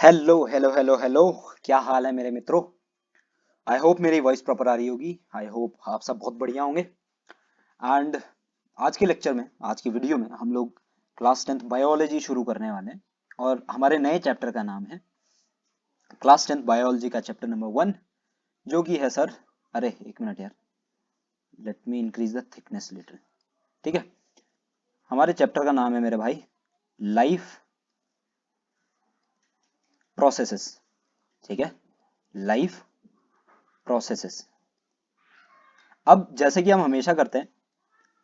Hello hello hello hello. क्या हाल है मेरे मित्रों। आई होप मेरी वॉइस प्रॉपर आ रही होगी। आई होप आप सब बहुत बढ़िया होंगे। एंड आज के लेक्चर में, आज की वीडियो में हम लोग क्लास 10th बायोलॉजी शुरू करने वाले हैं। और हमारे नए चैप्टर का नाम है क्लास 10th बायोलॉजी का चैप्टर नंबर 1, जो कि है सर, अरे एक मिनट यार, let me increase the thickness little. ठीक है, हमारे चैप्टर का नाम है मेरे भाई लाइफ प्रोसेसेस। ठीक है, लाइफ प्रोसेसेस। अब जैसे कि हम हमेशा करते हैं,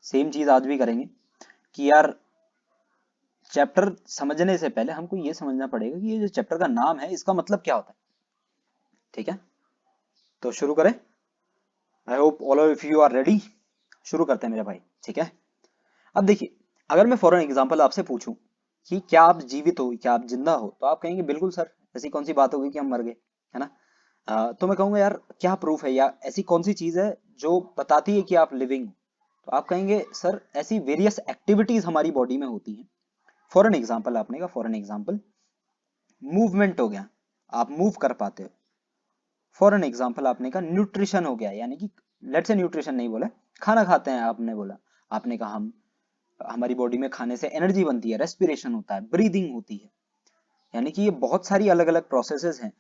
सेम चीज आज भी करेंगे कि यार चैप्टर समझने से पहले हमको ये समझना पड़ेगा कि ये जो चैप्टर का नाम है इसका मतलब क्या होता है। ठीक है, तो शुरू करें। I hope all of you are ready. शुरू करते हैं मेरे भाई। ठीक है, अब देखिए, अगर मैं फॉर एन एग्जांपल आपसे पूछूं कि क्या आप जीवित हो, क्या आप जिंदा हो, तो आप कहेंगे बिल्कुल सर, ऐसी कौन सी बात होगी कि हम मर गए, है ना। तो मैं कहूंगा यार क्या प्रूफ है या ऐसी कौन सी चीज है जो बताती है कि आप लिविंग हो। तो आप कहेंगे सर ऐसी वेरियस एक्टिविटीज हमारी बॉडी में होती हैं। फॉर एन एग्जाम्पल आपने कहा, फॉर एन एग्जाम्पल मूवमेंट हो गया, आप मूव कर पाते हो। फॉर एन एग्जाम्पल आपने कहा न्यूट्रिशन हो गया, यानी कि लेट्स से न्यूट्रिशन नहीं बोला, खाना खाते हैं आपने बोला। आपने कहा हम, हमारी बॉडी में खाने से एनर्जी बनती है, रेस्पिरेशन होता है, ब्रीदिंग होती है। यानी कि ये बहुत सारी अलग अलग प्रोसेसेस हैं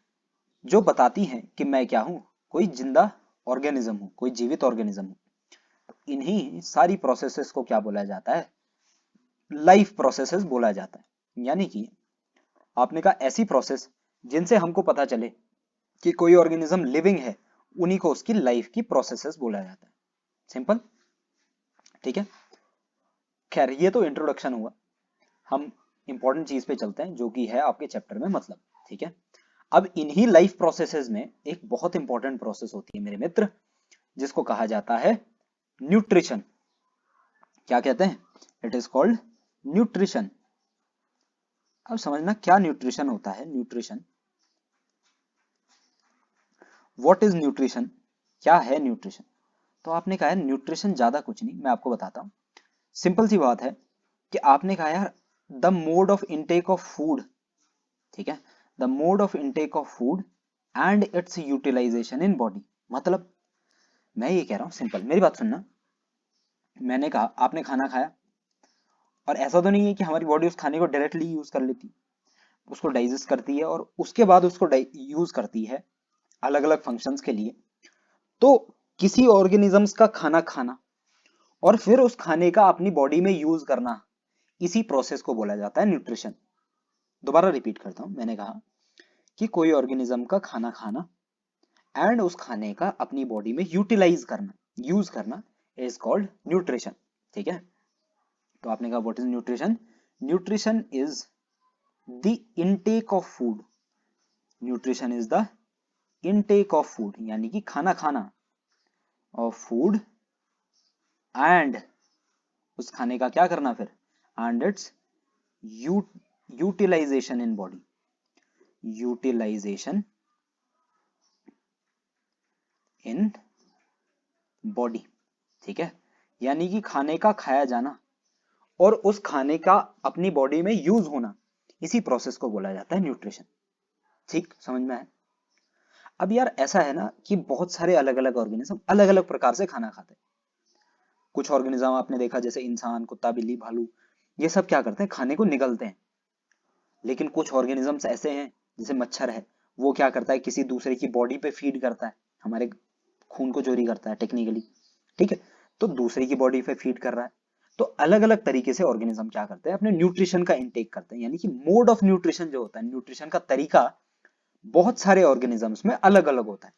जो बताती हैं कि मैं क्या हूं, कोई जिंदा ऑर्गेनिज्म हूं, कोई जीवित ऑर्गेनिज्म हूं। इन्हीं सारी प्रोसेसेस को क्या बोला जाता है, लाइफ प्रोसेसेस बोला जाता है। यानी कि आपने कहा ऐसी प्रोसेस जिनसे हमको पता चले कि कोई ऑर्गेनिज्म लिविंग है, उन्हीं को उसकी लाइफ की प्रोसेसेस बोला जाता है। सिंपल। ठीक है, खैर ये तो इंट्रोडक्शन हुआ। हम इंपॉर्टेंट चीज पे चलते हैं जो कि है आपके चैप्टर में मतलब। ठीक है, अब इन्हीं लाइफ प्रोसेसेस में एक बहुत इंपॉर्टेंट प्रोसेस होती है मेरे मित्र, जिसको कहा जाता है न्यूट्रिशन। क्या कहते हैं? It is called nutrition. अब समझना क्या न्यूट्रिशन होता है। न्यूट्रिशन, व्हाट इज न्यूट्रिशन, क्या है न्यूट्रिशन। तो आपने कहा है न्यूट्रिशन ज्यादा कुछ नहीं, मैं आपको बताता हूं। सिंपल सी बात है कि आपने कहा यार the mode of intake of food. ठीक है, the mode of intake of food and its utilization in body. मतलब मैं ये कह रहा हूं, सिंपल मेरी बात सुनना। मैंने कहा आपने खाना खाया, और ऐसा तो नहीं है कि हमारी बॉडी उस खाने को डायरेक्टली यूज कर लेती, उसको डाइजेस्ट करती है और उसके बाद उसको यूज करती है अलग अलग फंक्शंस के लिए। तो किसी ऑर्गेनिजम्स का खाना खाना और फिर उस खाने का अपनी बॉडी में यूज करना, इसी प्रोसेस को बोला जाता है न्यूट्रिशन। दोबारा रिपीट करता हूं, मैंने कहा कि कोई ऑर्गेनिज्म का खाना खाना एंड उस खाने का अपनी बॉडी में यूटिलाइज करना, यूज करना, इज कॉल्ड न्यूट्रिशन। ठीक है, तो आपने कहा what is nutrition. Nutrition is the intake of food. Nutrition is the intake of food, यानी कि खाना खाना ऑफ फूड एंड उस खाने का क्या करना फिर, and its utilization in body. Utilization in body. ठीक है, यानी कि खाने का खाया जाना और उस खाने का अपनी बॉडी में यूज होना, इसी प्रोसेस को बोला जाता है न्यूट्रिशन। ठीक समझ में है। अब यार ऐसा है ना कि बहुत सारे अलग अलग ऑर्गेनिज्म अलग अलग प्रकार से खाना खाते हैं। कुछ ऑर्गेनिज्म आपने देखा जैसे इंसान, कुत्ता, बिल्ली, भालू, ये सब क्या करते हैं, खाने को निगलते हैं। लेकिन कुछ ऑर्गेनिजम्स ऐसे हैं, जैसे मच्छर है, वो क्या करता है, किसी दूसरे की बॉडी पे फीड करता है, हमारे खून को चोरी करता है टेक्निकली। ठीक है, तो दूसरे की बॉडी पे फीड कर रहा है। तो अलग अलग तरीके से ऑर्गेनिज्म क्या करते हैं, अपने न्यूट्रिशन का इंटेक करते हैं। यानी कि मोड ऑफ न्यूट्रिशन जो होता है, न्यूट्रिशन का तरीका बहुत सारे ऑर्गेनिजम्स में अलग अलग होता है।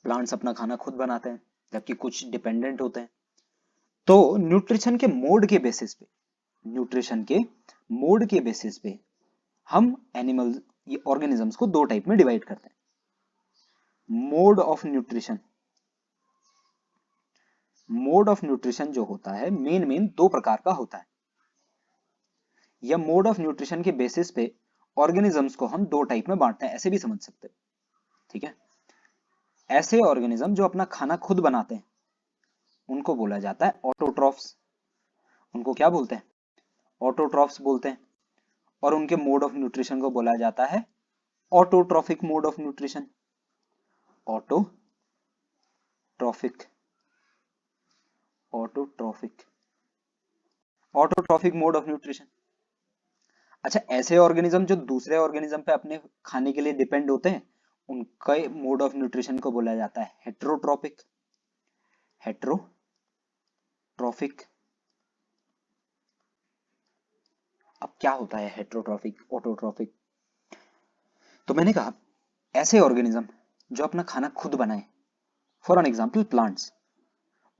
प्लांट्स अपना खाना खुद बनाते हैं, जबकि कुछ डिपेंडेंट होते हैं। तो न्यूट्रिशन के मोड के बेसिस पे, न्यूट्रिशन के मोड के बेसिस पे हम एनिमल, ये ऑर्गेनिजम्स को दो टाइप में डिवाइड करते हैं। Mode of nutrition, mode of nutrition जो होता है मेन दो प्रकार का होता है। या मोड ऑफ न्यूट्रिशन के बेसिस पे ऑर्गेनिजम्स को हम दो टाइप में बांटते हैं, ऐसे भी समझ सकते हैं। ठीक है, ऐसे ऑर्गेनिज्म जो अपना खाना खुद बनाते हैं उनको बोला जाता है ऑटोट्रॉफ्स। उनको क्या बोलते हैं, ऑटोट्रॉफ्स बोलते हैं। और उनके मोड ऑफ न्यूट्रिशन को बोला जाता है autotrophic mode of nutrition. Autotrophic autotrophic autotrophic mode of nutrition. अच्छा, ऐसे ऑर्गेनिज्म जो दूसरे ऑर्गेनिज्म पे अपने खाने के लिए डिपेंड होते हैं, उनका मोड ऑफ न्यूट्रिशन को बोला जाता है हेट्रोट्रॉपिक। हेट्रोट्रॉफिक। अब क्या होता है हेट्रोट्रॉफिक ऑटोट्रॉफिक? तो मैंने कहा ऐसे ऑर्गेनिज्म जो अपना खाना खुद बनाए, फॉर एन एग्जांपल प्लांट्स,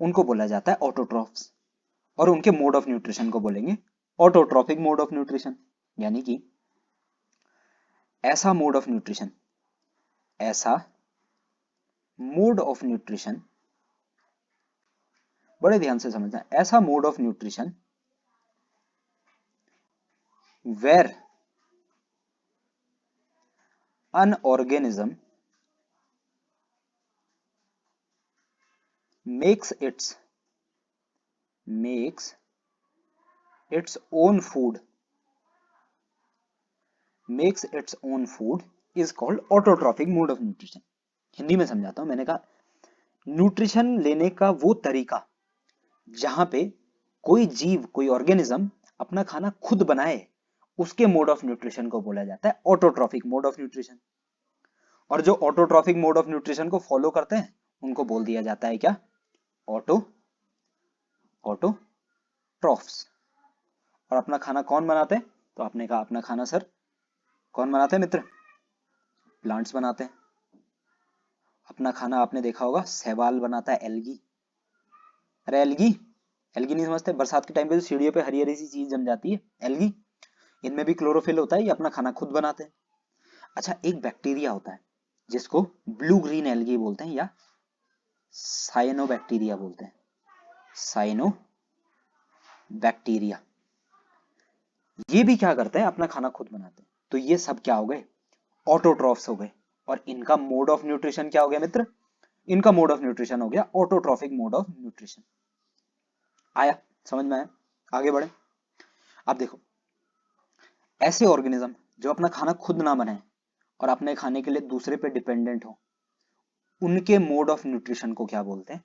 उनको बोला जाता है ऑटोट्रॉफ्स, और उनके मोड ऑफ न्यूट्रिशन को बोलेंगे ऑटोट्रॉफिक मोड ऑफ न्यूट्रिशन। यानी कि ऐसा मोड ऑफ न्यूट्रिशन, ऐसा मोड ऑफ न्यूट्रिशन, बड़े ध्यान से समझना, ऐसा mode of nutrition where an organism makes its own food is called autotrophic mode of nutrition। Hindi में समझाता हूं। मैंने कहा न्यूट्रिशन लेने का वो तरीका जहां पे कोई जीव, कोई ऑर्गेनिज्म अपना खाना खुद बनाए, उसके मोड ऑफ न्यूट्रिशन को बोला जाता है ऑटोट्रॉफिक मोड ऑफ न्यूट्रिशन। और जो ऑटोट्रॉफिक मोड ऑफ न्यूट्रिशन को फॉलो करते हैं उनको बोल दिया जाता है क्या? ऑटोट्रॉफ्स। और अपना खाना कौन बनाते हैं? तो आपने कहा अपना खाना सर कौन बनाते हैं मित्र? प्लांट्स बनाते हैं। अपना खाना आपने देखा होगा शैवाल बनाता है, एल्गी। अरे एल्गी नहीं समझते? बरसात के टाइम पे जो सीढ़ियों पे हरी हरी सी चीज जम जाती है, एल्गी, इनमें भी क्लोरोफिल होता है, ये अपना खाना खुद बनाते हैं। अच्छा, एक बैक्टीरिया होता है जिसको ब्लू ग्रीन एल्गी बोलते हैं या साइनोबैक्टीरिया बोलते हैं। साइनोबैक्टीरिया, ये भी क्या करते हैं? अपना खाना खुद बनाते हैं। तो ये सब क्या हो गए? ऑटोट्रॉफ्स हो गए। और इनका मोड ऑफ न्यूट्रिशन क्या हो गया मित्र? इनका मोड ऑफ न्यूट्रिशन हो गया ऑटोट्रॉफिक मोड ऑफ न्यूट्रिशन। आया समझ में? आया? आगे बढ़े। अब देखो, ऐसे ऑर्गेनिज्म जो अपना खाना खुद ना बनाए और अपने खाने के लिए दूसरे पे डिपेंडेंट हो, उनके मोड ऑफ न्यूट्रिशन को क्या बोलते हैं?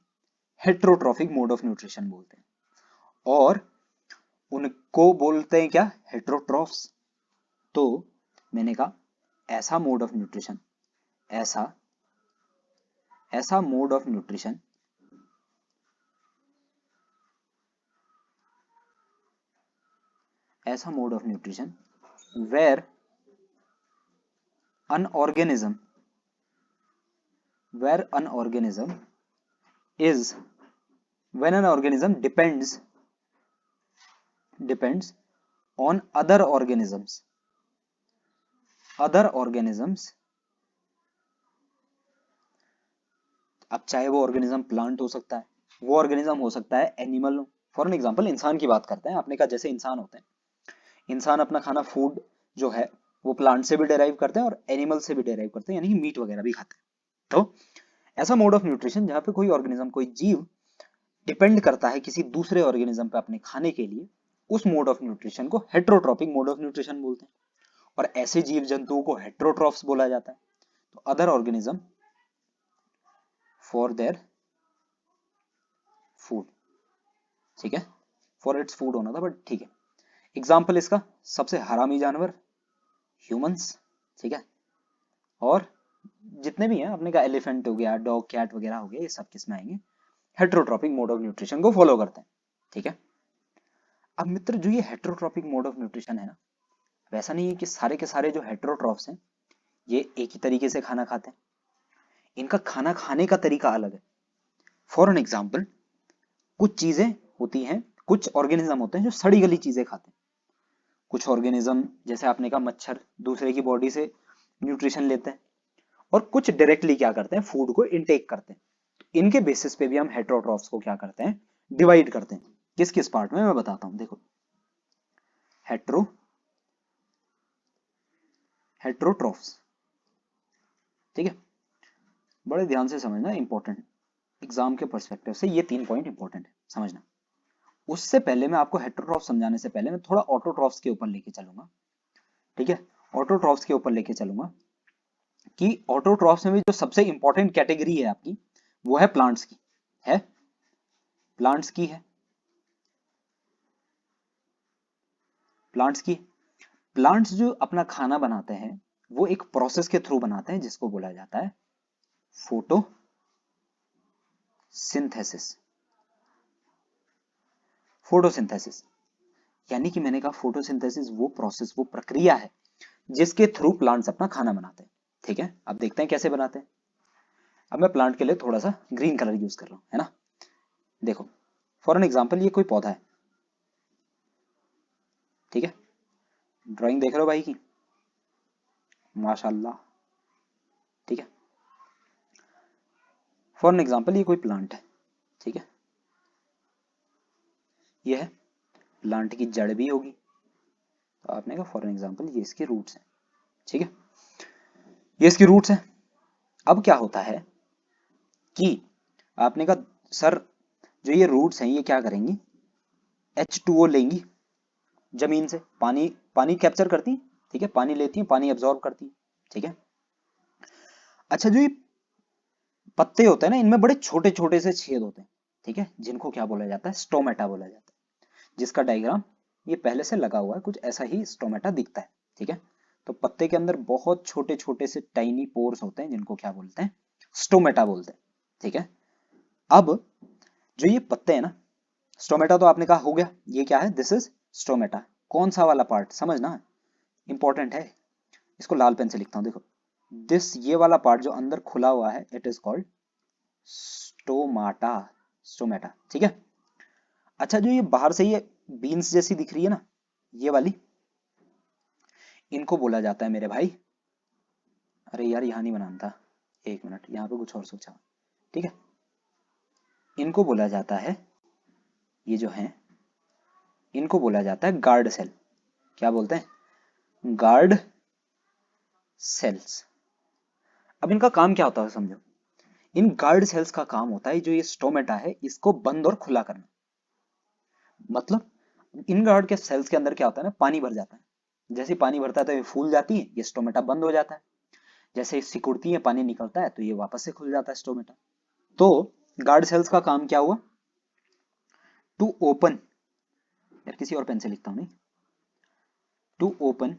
हेट्रोट्रॉफिक मोड ऑफ न्यूट्रिशन बोलते हैं। और उनको बोलते हैं क्या? हेट्रोट्रॉफ्स। तो मैंने कहा ऐसा मोड ऑफ न्यूट्रिशन, ऐसा mode of nutrition where an organism is, when an organism depends on other organisms अब चाहे वो ऑर्गेनिज्म प्लांट हो सकता है, वो ऑर्गेनिज्म हो सकता है एनिमल। फॉर एन एग्जांपल इंसान की बात करते हैं। आपने कहा जैसे इंसान होते हैं, इंसान अपना खाना फूड जो है वो प्लांट से भी डेराइव करते हैं और एनिमल से भी डेराइव करते हैं, यानी कि मीट वगैरह भी खाते हैं। तो ऐसा मोड ऑफ न्यूट्रिशन जहां पे कोई ऑर्गेनिज्म, कोई जीव डिपेंड करता है किसी दूसरे ऑर्गेनिज्म पे अपने खाने के लिए, उस मोड ऑफ न्यूट्रिशन को हेट्रोट्रॉपिक मोड ऑफ न्यूट्रिशन बोलते हैं। और ऐसे जीव जंतुओं को हेट्रोट्रॉफ्स बोला जाता है। तो other organism for their food, ठीक है, फॉर इट्स फूड होना था बट ठीक है। एग्जाम्पल इसका सबसे हरामी जानवर ह्यूमंस, ठीक है, और जितने भी हैं, अपने का एलिफेंट हो गया, डॉग, कैट वगैरह हो गया, ये सब किस में आएंगे? हेट्रोट्रॉपिक मोड ऑफ न्यूट्रिशन को फॉलो करते हैं, ठीक है। अब मित्र जो ये हेट्रोट्रॉपिक मोड ऑफ न्यूट्रिशन है ना, वैसा नहीं है कि सारे के सारे जो हेट्रोट्रॉफ्स हैं ये एक ही तरीके से खाना खाते हैं। इनका खाना खाने का तरीका अलग है। फॉर एन एग्जाम्पल, कुछ चीजें होती हैं, कुछ ऑर्गेनिज्म होते हैं जो सड़ी गली चीजें खाते हैं। कुछ ऑर्गेनिज्म जैसे आपने कहा मच्छर दूसरे की बॉडी से न्यूट्रिशन लेते हैं, और कुछ डायरेक्टली क्या करते हैं? फूड को इनटेक करते हैं। तो इनके बेसिस पे भी हम हेट्रोट्रॉफ्स को क्या करते हैं? डिवाइड करते हैं। किस किस पार्ट में मैं बताता हूं, देखो। हेट्रोट्रॉफ्स, ठीक है, बड़े ध्यान से समझना, इंपॉर्टेंट, एग्जाम के पर्सपेक्टिव से ये 3 पॉइंट इंपॉर्टेंट है, समझना। उससे पहले मैं आपको हेट्रोट्रॉफ्स समझाने से पहले मैं थोड़ा ऑटोट्रॉफ्स के ऊपर लेके चलूंगा। ठीक है, ऑटोट्रॉफ्स के ऊपर लेके चलूंगा कि ऑटोट्रॉफ्स में भी जो सबसे इंपॉर्टेंट कैटेगरी है आपकी वो है प्लांट्स की, है प्लांट्स की है, प्लांट्स की। प्लांट्स जो अपना खाना बनाते हैं वो एक प्रोसेस के थ्रू बनाते हैं जिसको बोला जाता है फोटोसिंथेसिस। फोटोसिंथेसिस यानी कि मैंने कहा फोटोसिंथेसिस वो प्रोसेस, वो प्रक्रिया है जिसके थ्रू प्लांट्स अपना खाना बनाते हैं। ठीक है, अब देखते हैं कैसे बनाते हैं। अब मैं प्लांट के लिए थोड़ा सा ग्रीन कलर यूज कर रहा हूं, है ना। देखो फॉर एन एग्जांपल ये कोई पौधा है, ठीक है, ड्राइंग देख रहे हो भाई की, माशाल्लाह, ठीक है। फॉर एन एग्जांपल ये कोई प्लांट है, ठीक है, ये है, प्लांट की जड़ भी होगी, तो आपने कहा फॉर एन एग्जांपल ये इसके रूट्स हैं, ठीक है, ये इसकी रूट्स हैं। अब क्या होता है कि आपने कहा सर जो ये रूट्स हैं ये क्या करेंगी, H2O लेंगी जमीन से, पानी पानी कैप्चर करती, ठीक है, पानी लेती है, पानी एब्जॉर्ब करती, ठीक है। अच्छा जो ये पत्ते होते हैं ना इनमें बड़े छोटे छोटे से छेद होते हैं, ठीक है, जिनको क्या बोला जाता है, स्टोमेटा बोला जाता है, जिसका डायग्राम ये पहले से लगा हुआ है, कुछ ऐसा ही स्टोमेटा दिखता है, ठीक है। तो पत्ते के अंदर बहुत छोटे छोटे से टाइनी पोर्स होते हैं जिनको क्या बोलते हैं, स्टोमेटा बोलते हैं, ठीक है। अब जो ये पत्ते हैं ना, स्टोमेटा तो आपने कहा हो गया, ये क्या है, दिस इज स्टोमेटा। कौन सा वाला पार्ट समझना इंपॉर्टेंट है, इसको लाल पेन से लिखता हूं, देखो दिस, ये वाला पार्ट जो अंदर खुला हुआ है it is called stomata, stomata, ठीक है। अच्छा जो ये बाहर से ये बीन्स जैसी दिख रही है ना, ये वाली, इनको बोला जाता है मेरे भाई, अरे यार यहां नहीं बनाना था, एक मिनट, यहां पे कुछ और सोचा, ठीक है, इनको बोला जाता है, ये जो है इनको बोला जाता है गार्ड सेल। क्या बोलते हैं, गार्ड सेल्स। अब इनका काम क्या होता है समझो, इन गार्ड सेल्स का काम होता है जो ये स्टोमेटा है इसको बंद और खुला करना। मतलब इन गार्ड के सेल्स के अंदर क्या होता है ना, पानी भर जाता है, जैसे पानी भरता है तो ये फूल जाती है, ये स्टोमेटा बंद हो जाता है, जैसे ये सिकुड़ती है पानी निकलता है तो ये वापस से खुल जाता है स्टोमेटा। तो गार्ड सेल्स का काम क्या हुआ, टू ओपन, यार किसी और पेन से लिखता हूं, नहीं, टू ओपन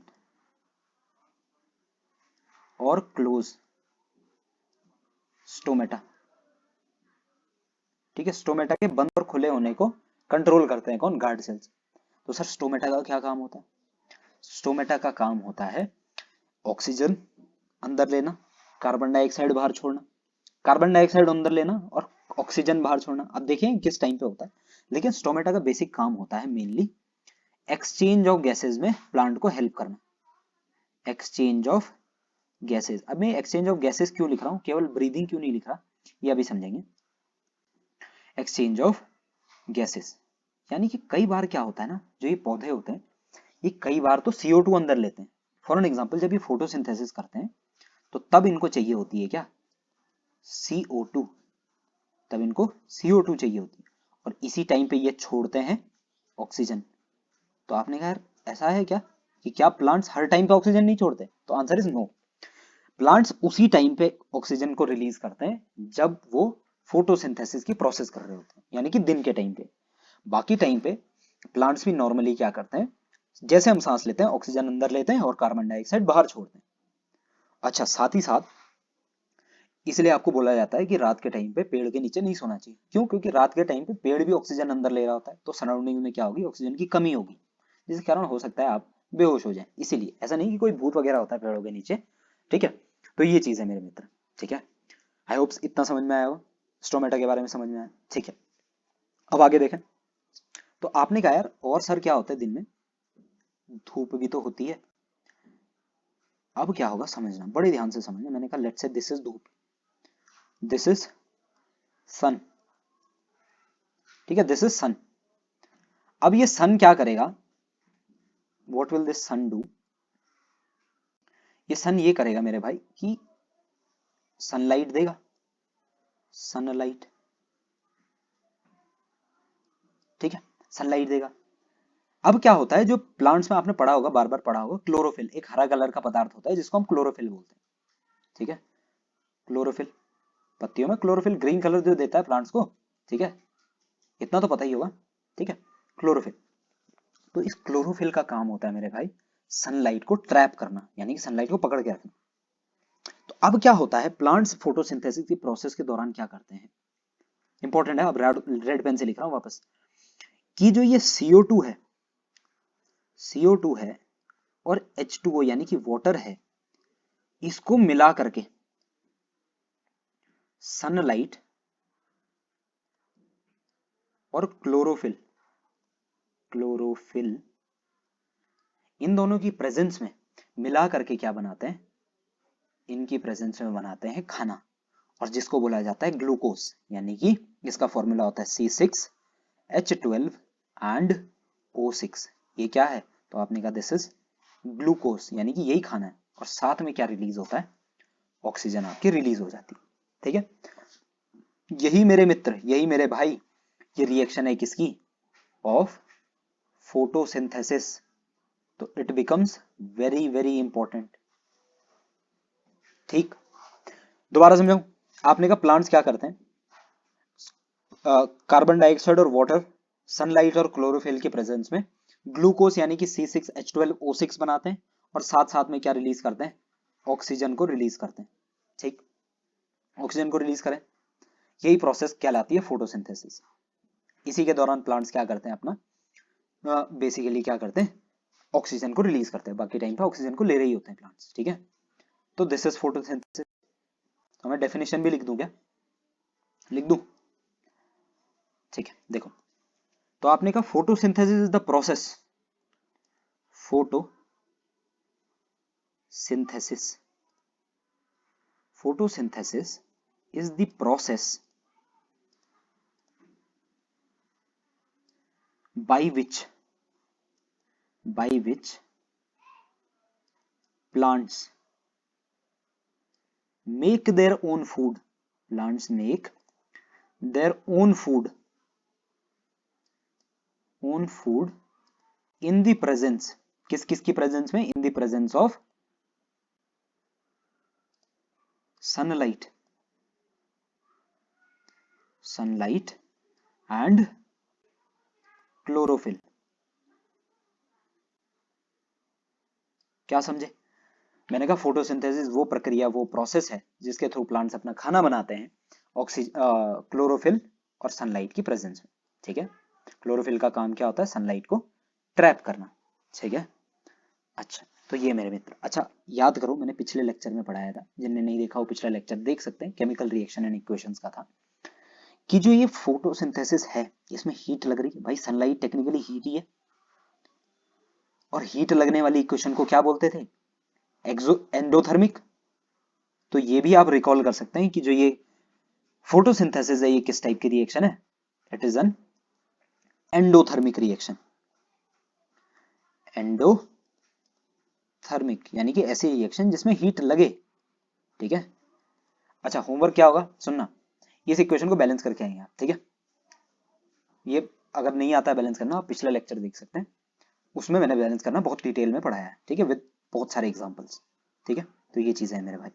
और क्लोज स्टोमेटा, ठीक है, स्टोमेटा के बंद और खुले होने को कंट्रोल करते हैं कौन, गार्ड सेल्स। तो सर स्टोमेटा का क्या काम होता है, स्टोमेटा का काम होता है ऑक्सीजन अंदर लेना, कार्बन डाइऑक्साइड बाहर छोड़ना, कार्बन डाइऑक्साइड अंदर लेना और ऑक्सीजन बाहर छोड़ना। अब देखिए किस टाइम पे होता है, लेकिन स्टोमेटा का बेसिक काम होता है मेनली एक्सचेंज ऑफ गैसेज में प्लांट को हेल्प करना, एक्सचेंज ऑफ गैसेज। अब मैं एक्सचेंज ऑफ गैसेज क्यों लिख रहा हूं, केवल ब्रीदिंग क्यों नहीं लिख रहा, ये अभी समझेंगे। एक्सचेंज ऑफ गैसेस यानी कि कई बार क्या होता है ना, जो ये पौधे होते हैं ये कई बार तो CO2 अंदर लेते हैं। फॉर एन एग्जांपल जब ये फोटोसिंथेसिस करते हैं तो तब इनको चाहिए होती है क्या, CO2, तब इनको CO2 चाहिए होती है, और इसी टाइम पे ये छोड़ते हैं ऑक्सीजन। तो आपने कहा यार ऐसा है क्या कि क्या प्लांट्स हर टाइम पे ऑक्सीजन नहीं छोड़ते, तो आंसर इज नो। प्लांट्स उसी टाइम पे ऑक्सीजन को रिलीज करते हैं जब वो फोटोसिंथेसिस की प्रोसेस कर रहे होते हैं, यानी कि दिन के टाइम पे। बाकी टाइम पे प्लांट्स भी नॉर्मली क्या करते हैं, जैसे हम सांस लेते हैं ऑक्सीजन अंदर लेते हैं और कार्बन डाइऑक्साइड बाहर छोड़ते हैं। अच्छा साथ ही साथ इसलिए आपको बोला जाता है कि रात के टाइम पे पेड़ के नीचे नहीं सोना चाहिए, क्यों, क्योंकि रात के टाइम पे पेड़ भी ऑक्सीजन अंदर ले रहा होता है, तो सराउंडिंग में क्या होगी, ऑक्सीजन की कमी होगी, जिसके कारण हो सकता है आप बेहोश हो जाए। इसीलिए ऐसा नहीं कि कोई भूत वगैरह होता है पेड़ों के नीचे, ठीक है। तो ये चीज है मेरे मित्र, ठीक है। आई होप इतना समझ में आया हो, स्टोमेटा के बारे में समझ में आया, ठीक है। अब आगे देखें, तो आपने कहा यार और सर क्या होता है दिन में, धूप भी तो होती है। अब क्या होगा समझना, बड़े ध्यान से समझना, मैंने कहा लेट्स से दिस इज धूप, दिस इज सन, ठीक है, दिस इज सन। अब ये सन क्या करेगा, what will this sun do, ये सन ये करेगा मेरे भाई कि सनलाइट देगा, सनलाइट, ठीक है, सनलाइट देगा। अब क्या होता है, जो प्लांट्स में आपने पढ़ा होगा, बार बार पढ़ा होगा, क्लोरोफिल एक हरा कलर का पदार्थ होता है जिसको हम क्लोरोफिल बोलते हैं। ठीक है, क्लोरोफिल, पत्तियों में क्लोरोफिल ग्रीन कलर जो देता है प्लांट्स को। ठीक है, इतना तो पता ही होगा। ठीक है, क्लोरोफिल। तो इस क्लोरोफिल का काम होता है मेरे भाई सनलाइट को ट्रैप करना, यानी कि सनलाइट को पकड़ के रखना। तो अब क्या होता है, प्लांट्स फोटोसिंथेसिस की प्रोसेस के दौरान क्या करते हैं, इंपॉर्टेंट है, अब रेड पेन से लिख रहा हूं वापस, कि जो ये CO2 है, CO2 है और H2O यानी कि वाटर है, इसको मिला करके सनलाइट और क्लोरोफिल, क्लोरोफिल इन दोनों की प्रेजेंस में मिला करके क्या बनाते हैं, इनकी प्रेजेंस में बनाते हैं खाना, और जिसको बोला जाता है ग्लूकोज, यानी कि इसका फॉर्मूला होता है C6H12 एंड O6। ये क्या है, तो आपने कहा दिस इज ग्लूकोज, यानी कि यही खाना है, और साथ में क्या रिलीज होता है, ऑक्सीजन आपकी रिलीज हो जाती है। ठीक है, यही मेरे मित्र, यही मेरे भाई, ये रिएक्शन है किसकी, ऑफ फोटोसिंथेसिस। तो it becomes very very important. ठीक, दोबारा समझाऊं, आपने कहा प्लांट्स क्या करते हैं, कार्बन डाइऑक्साइड और वाटर, सनलाइट और क्लोरोफिल के प्रेजेंस में ग्लूकोज यानी कि C6H12O6 बनाते हैं, और साथ साथ में क्या रिलीज करते हैं, ऑक्सीजन को रिलीज करते हैं। ठीक, ऑक्सीजन को रिलीज करें, यही प्रोसेस कहलाती है फोटोसिंथेसिस। इसी के दौरान प्लांट्स क्या करते हैं, अपना बेसिकली क्या करते हैं, ऑक्सीजन को रिलीज करते हैं, बाकी टाइम पे ऑक्सीजन को ले रहे ही होते हैं प्लांट्स। ठीक है, तो दिस इज फोटोसिंथेसिस। तो मैं डेफिनेशन भी लिख दूं क्या, लिख दूं, ठीक है, देखो, तो आपने कहा photosynthesis is the process, photosynthesis, photosynthesis is the process by which plants make their own food, plants make their own food in the presence, किस किस की प्रेजेंस में, in the presence of sunlight and chlorophyll। क्या समझे, मैंने कहा photosynthesis वो प्रक्रिया, वो प्रोसेस है जिसके थ्रू प्लांट्स अपना खाना बनाते हैं, क्लोरोफिल और सनलाइट की प्रेजेंस में। ठीक है, क्लोरोफिल का काम क्या होता है, सनलाइट को ट्रैप करना। ठीक है, अच्छा, तो ये मेरे मित्र, अच्छा याद करो, मैंने पिछले लेक्चर में पढ़ाया था, जिनने नहीं देखा वो पिछला लेक्चर देख सकते हैं, केमिकल रिएक्शन एंड इक्वेशंस का था, कि जो ये फोटोसिंथेसिस है इसमें हीट लग रही है भाई, सनलाइट टेक्निकली हीट ही है, और हीट लगने वाली इक्वेशन को क्या बोलते थे, एंडोथर्मिक। तो ये भी आप रिकॉल कर सकते हैं कि जो ये फोटोसिंथेसिस है ये किस टाइप की रिएक्शन है, it is an endothermic reaction, endothermic यानी कि ऐसी रिएक्शन जिसमें हीट लगे। ठीक है, अच्छा होमवर्क क्या होगा, सुनना, इस इक्वेशन को बैलेंस करके आएंगे आप। ठीक है, ये अगर नहीं आता है बैलेंस करना, आप पिछला लेक्चर देख सकते हैं, उसमें मैंने बैलेंस करना बहुत डिटेल में पढ़ाया है। ठीक है, विद बहुत सारे एग्जांपल्स। ठीक है, तो ये चीजें हैं मेरे भाई,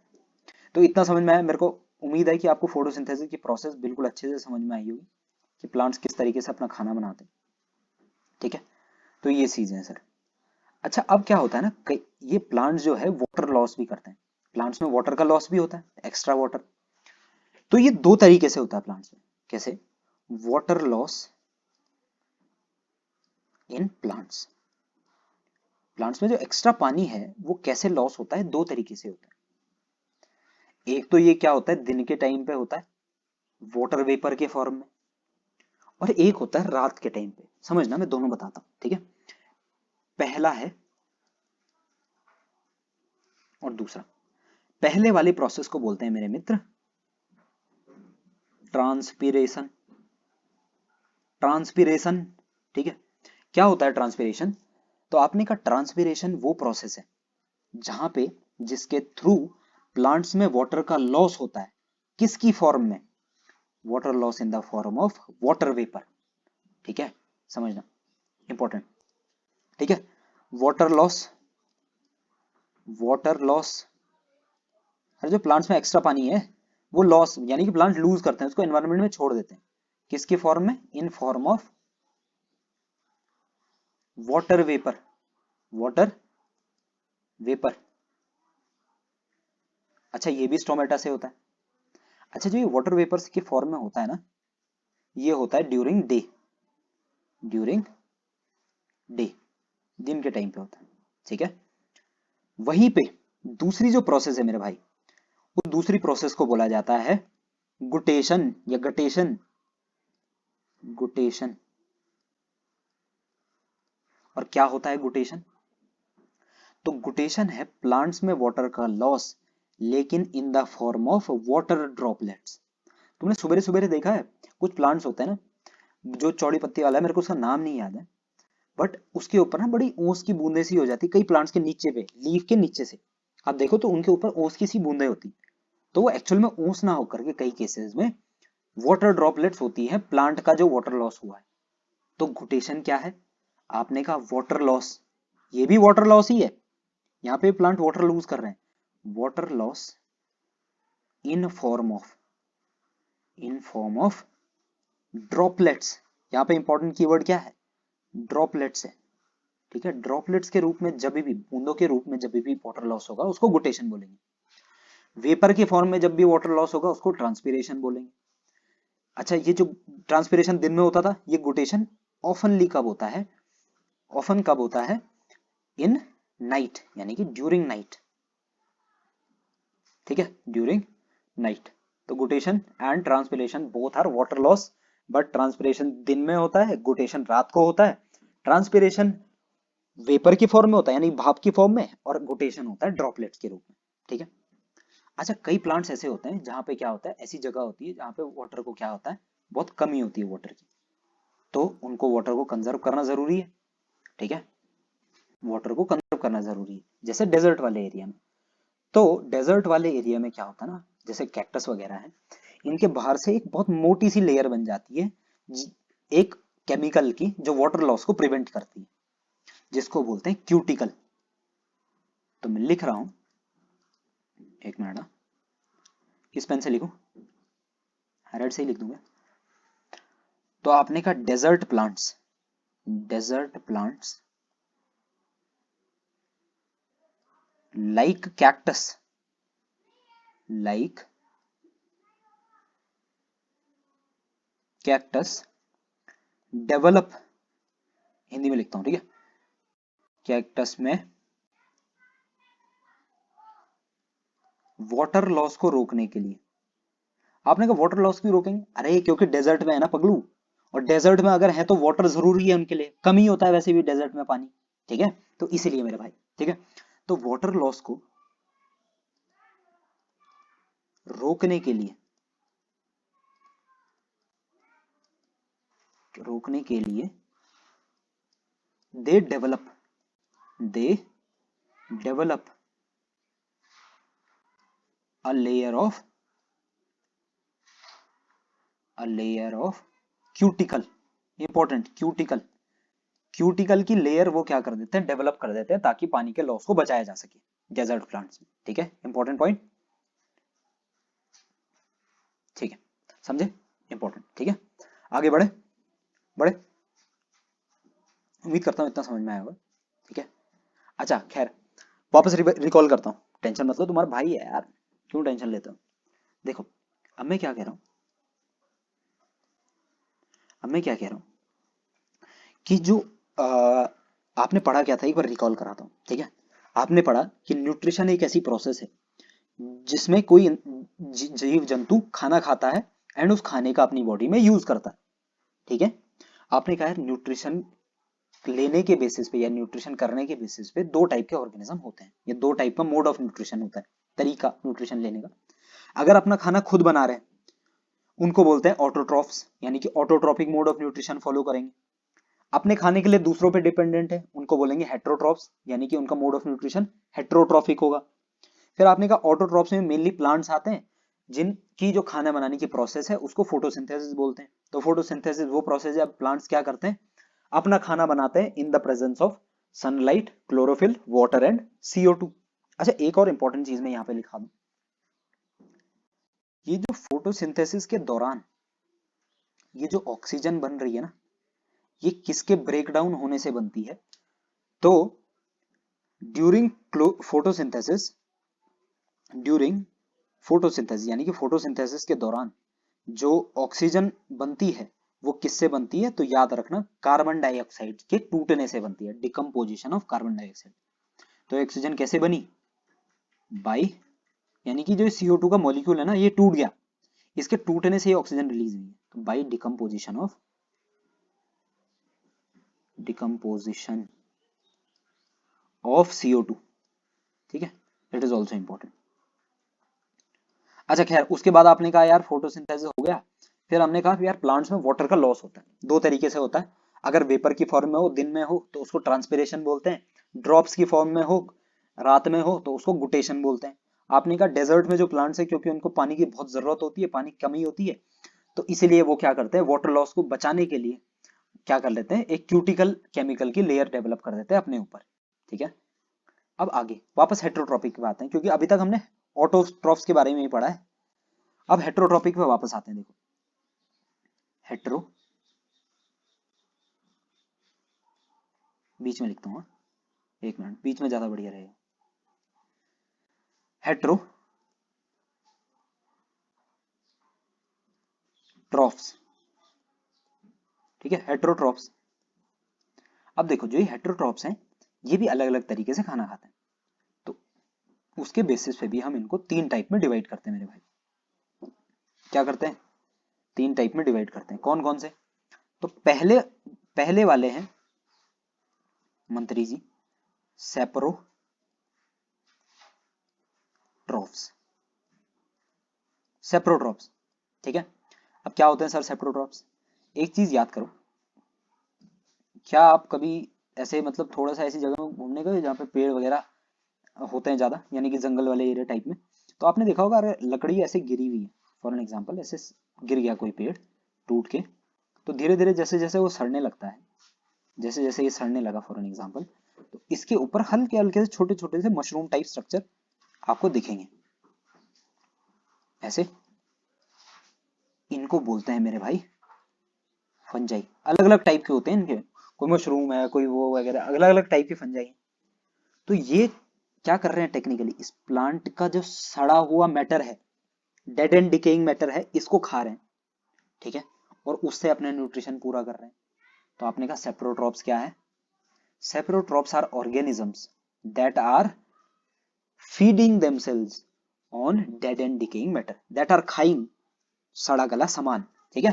तो इतना समझ में आया, मेरे को उम्मीद है कि आपको फोटोसिंथेसिस की प्रोसेस बिल्कुल अच्छे से समझ में आई होगी, कि प्लांट्स किस तरीके से अपना खाना बनाते हैं। ठीक है, तो ये चीजें हैं सर। अच्छा, अब क्या होता है ना, ये प्लांट्स जो है वाटर लॉस भी करते हैं, प्लांट्स में वाटर का लॉस भी होता है, एक्स्ट्रा वाटर। तो ये दो तरीके से होता है प्लांट्स में, कैसे, water loss in plants, plants में जो एक्स्ट्रा पानी है वो कैसे लॉस होता है, दो तरीके से होता है। एक तो ये क्या होता है, दिन के टाइम पे होता है वाटर वेपर के फॉर्म में, और एक होता है रात के टाइम पे। समझना, मैं दोनों बताता हूं। ठीक है, पहला है और दूसरा। पहले वाले प्रोसेस को बोलते हैं मेरे मित्र ट्रांसपीरेशन, ट्रांसपीरेशन। ठीक है, क्या होता है ट्रांसपीरेशन, तो आपने कहा ट्रांसपीरेशन वो प्रोसेस है जहां पे, जिसके थ्रू प्लांट्स में वाटर का लॉस होता है, किसकी फॉर्म में, water loss in the form of water vapour. ठीक है, समझना इंपॉर्टेंट। ठीक है। वाटर लॉस, वाटर लॉस, अरे जो प्लांट्स में एक्स्ट्रा पानी है वो लॉस, यानी कि प्लांट लूज करते हैं, उसको एनवायरनमेंट में छोड़ देते हैं, किसके फॉर्म में, in form of water vapour, water vapour. अच्छा ये भी स्टोमेटा से होता है। अच्छा जो ये वाटर वेपर्स के फॉर्म में होता है ना, ये होता है ड्यूरिंग डे, ड्यूरिंग डे, दिन के टाइम पे होता है, ठीक है। वहीं पे दूसरी जो प्रोसेस है मेरे भाई, उस दूसरी प्रोसेस को बोला जाता है गुटेशन या गटेशन, गुटेशन। और क्या होता है गुटेशन? तो गुटेशन है प्लांट्स में वाटर का लॉस, लेकिन in the form of water droplets. तुमने सुबह सुबह देखा है कुछ प्लांट्स होते हैं ना, जो चौड़ी पत्ती वाला है, मेरे को उसका नाम नहीं याद है, बट उसके ऊपर ना बड़ी ओस की बूंदे सी हो जाती, कई प्लांट्स के नीचे पे, लीफ के नीचे से आप देखो तो उनके ऊपर ओस की सी बूंदे होती, तो वो एक्चुअल में ओस ना होकर के कई केसेस में वाटर ड्रॉपलेट्स होती है प्लांट का जो वाटर लॉस हुआ है। तो गुटेशन क्या है? आपने कहा वाटर लॉस, ये भी वाटर लॉस ही है, यहाँ पे प्लांट वाटर लूज कर रहे हैं, water loss in form of, in form of droplets. यहाँ पे इंपॉर्टेंट कीवर्ड क्या है? ड्रॉपलेट्स है, ठीक है। ड्रॉपलेट्स के रूप में जब भी, बूंदों के रूप में जब भी वाटर लॉस होगा उसको गुटेशन बोलेंगे। वेपर के फॉर्म में जब भी वाटर लॉस होगा उसको ट्रांसपीरेशन बोलेंगे। अच्छा ये जो ट्रांसपीरेशन दिन में होता था, ये गुटेशन ऑफनली कब होता है? ऑफन कब होता है? इन नाइट, यानी कि ड्यूरिंग नाइट, ठीक है, ड्यूरिंग नाइट। तो guttation and transpiration both are water loss, but transpiration दिन में होता है, गुटेशन रात को होता है। ट्रांसपीरेशन वेपर की फॉर्म में होता है यानी भाप की फॉर्म में, और गुटेशन होता है ड्रॉपलेट्स के रूप में, ठीक है। अच्छा कई प्लांट्स ऐसे होते हैं जहां पे क्या होता है, ऐसी जगह होती है जहां पे वाटर को क्या होता है, बहुत कमी होती है वाटर की, तो उनको वाटर को कंजर्व करना जरूरी है, ठीक है, वाटर को कंजर्व करना जरूरी है। जैसे डेजर्ट वाले एरिया में, तो डेजर्ट वाले एरिया में क्या होता है ना, जैसे कैक्टस वगैरह है, इनके बाहर से एक बहुत मोटी सी लेयर बन जाती है, एक केमिकल की, जो वाटर लॉस को प्रिवेंट करती है, जिसको बोलते हैं क्यूटिकल। तो मैं लिख रहा हूं, एक मिनट, किस पेन से लिखूं, रेड से ही लिख दूंगा। तो आपने कहा desert plants, desert plants like cactus, like cactus develop, Hindi में लिखता हूं, ठीक है, कैक्टस में वाटर लॉस को रोकने के लिए। आपने कहा वाटर लॉस क्यों रोकेंगे? अरे क्योंकि डेजर्ट में है ना पगलू, और डेजर्ट में अगर है तो वाटर जरूरी है उनके लिए, कमी होता है वैसे भी डेजर्ट में पानी, ठीक है, तो इसीलिए मेरे भाई, ठीक है। तो वाटर लॉस को रोकने के लिए, रोकने के लिए they develop, they develop a layer of, a layer of cuticle, important, cuticle, cuticle की लेयर वो क्या कर देते हैं, डेवलप कर देते हैं, ताकि पानी के लॉस को बचाया जा सके डेजर्ट प्लांट्स में, ठीक है, इंपॉर्टेंट पॉइंट, ठीक है, समझे, इंपॉर्टेंट, ठीक है। आगे बढ़े, बढ़े, उम्मीद करता हूं इतना समझ में आया होगा, ठीक है। अच्छा खैर, वापस रिकॉल करता हूँ, टेंशन मतलब तुम्हारा भाई है यार, क्यों टेंशन लेते हो। देखो अब मैं क्या कह रहा हूँ, अब मैं क्या कह रहा हूँ कि जो आपने पढ़ा क्या था, एक बार रिकॉल कराता हूँ, ठीक है। आपने पढ़ा कि न्यूट्रिशन एक ऐसी प्रोसेस है जिसमें कोई जीव जंतु खाना खाता है एंड उस खाने का अपनी बॉडी में यूज करता है, ठीक है। आपने कहा है न्यूट्रिशन लेने के बेसिस पे या न्यूट्रिशन करने के बेसिस पे दो टाइप के ऑर्गेनिज्म होते हैं, ये दो टाइप का मोड ऑफ न्यूट्रिशन होता है, तरीका न्यूट्रिशन लेने का। अगर अपना खाना खुद बना रहे हैं उनको बोलते हैं ऑटोट्रॉफ्स, यानी कि autotrophic mode of nutrition follow करेंगे। अपने खाने के लिए दूसरों पे डिपेंडेंट है उनको बोलेंगे हेट्रोट्रॉफ्स, यानी कि उनका मोड ऑफ न्यूट्रिशन हेट्रोट्रॉफिक होगा। फिर आपने कहा ऑटोट्रॉफ्स में मेनली प्लांट्स आते हैं जिनकी जो खाना बनाने की प्रोसेस है उसको फोटोसिंथेसिस बोलते हैं। तो फोटोसिंथेसिस वो प्रोसेस है, अब प्लांट्स क्या करते हैं, अपना खाना बनाते हैं इन the presence of sunlight, chlorophyll, water and CO2। अच्छा, एक और इंपॉर्टेंट चीज मैं यहाँ पे लिखा दूं, ये जो फोटोसिंथेसिस के दौरान ये जो ऑक्सीजन बन रही है ना, ये किसके ब्रेकडाउन होने से बनती है? तो ड्यूरिंग फोटोसिंथेसिस, ड्यूरिंग फोटोसिंथेसिस यानी कि फोटोसिंथेसिस के दौरान जो ऑक्सीजन बनती है वो किससे बनती है? तो याद रखना, कार्बन डाइऑक्साइड के टूटने से बनती है, डिकम्पोजिशन ऑफ कार्बन डाइऑक्साइड। तो ऑक्सीजन कैसे बनी? बाई, यानी कि जो CO2 का मॉलिक्यूल है ना, ये टूट गया, इसके टूटने से ये ऑक्सीजन रिलीज हुई है, तो बाई डिकम्पोजिशन ऑफ CO2। ठीक है, इट इज ऑल्सो इंपॉर्टेंट। अच्छा खैर, उसके बाद आपने कहा यार फोटोसिंथेसिस हो गया, फिर हमने कहा यार प्लांट्स में वाटर का लॉस होता है, दो तरीके से होता है। अगर वेपर की फॉर्म में हो, दिन में हो, तो उसको ट्रांसपिरेशन बोलते हैं। ड्रॉप्स की फॉर्म में हो, रात में हो, तो उसको गुटेशन बोलते हैं। आपने कहा डेजर्ट में जो प्लांट्स है, क्योंकि उनको पानी की बहुत जरूरत होती है, पानी की कमी होती है, तो इसीलिए वो क्या करते हैं, वाटर लॉस को बचाने के लिए क्या कर लेते हैं, एक क्यूटिकल केमिकल की लेयर डेवलप कर देते हैं अपने ऊपर। ठीक है, अब आगे वापस हेट्रोट्रॉपिक की बात है, क्योंकि अभी तक हमने ऑटोट्रॉफ्स के बारे में ही पढ़ा है। अब हेट्रोट्रॉपिक पे वापस आते हैं। देखो, हेट्रो, बीच में लिखता हूँ, एक मिनट, बीच में ज्यादा बढ़िया रहेगा। हेट्रो ट्रॉफ्स, ठीक है, हेट्रोट्रॉफ्स। अब देखो, जो ये हेट्रोट्रॉफ्स हैं, ये भी अलग अलग तरीके से खाना खाते हैं, तो उसके बेसिस पे भी हम इनको तीन टाइप में डिवाइड करते हैं मेरे भाई। क्या करते हैं? तीन टाइप में डिवाइड करते हैं। कौन कौन से? तो पहले पहले वाले हैं मंत्री जी, सेप्रोट्रॉफ्स, सेप्रोट्रॉफ्स। ठीक है, अब क्या होते हैं सर सेप्रोट्रॉफ्स? एक चीज याद करो, क्या आप कभी ऐसे मतलब थोड़ा सा ऐसी जगह में घूमने गए जहाँ पे पेड़ वगैरह होते हैं ज्यादा, यानी कि जंगल वाले एरिया टाइप में? तो आपने देखा होगा, अगर लकड़ी ऐसे गिरी हुई है, फॉर एन एग्जाम्पल ऐसे गिर गया कोई पेड़ टूट के, तो धीरे धीरे जैसे जैसे वो सड़ने लगता है, जैसे जैसे ये सड़ने लगा फॉर एन एग्जाम्पल, तो इसके ऊपर हल्के हल्के से छोटे छोटे से मशरूम टाइप स्ट्रक्चर आपको दिखेंगे ऐसे। इनको बोलते हैं मेरे भाई फंजाई। अलग अलग टाइप के होते हैं इनके, कोई मशरूम है, कोई वो वगैरह, अलग अलग टाइप के फंजाई हैं। तो ये क्या कर रहे हैं टेक्निकली, इस प्लांट का जो सड़ा हुआ मैटर है, डेड एंड डिकेइंग मैटर है, इसको खा रहे हैं। ठीक है, और उससे अपने न्यूट्रिशन पूरा कर रहे हैं। तो आपने कहा सेप्रोट्रॉप्स क्या है? Saprotrophs are organisms that are feeding themselves on dead and decaying matter, that are खाइंग सड़ा गला सामान। ठीक है,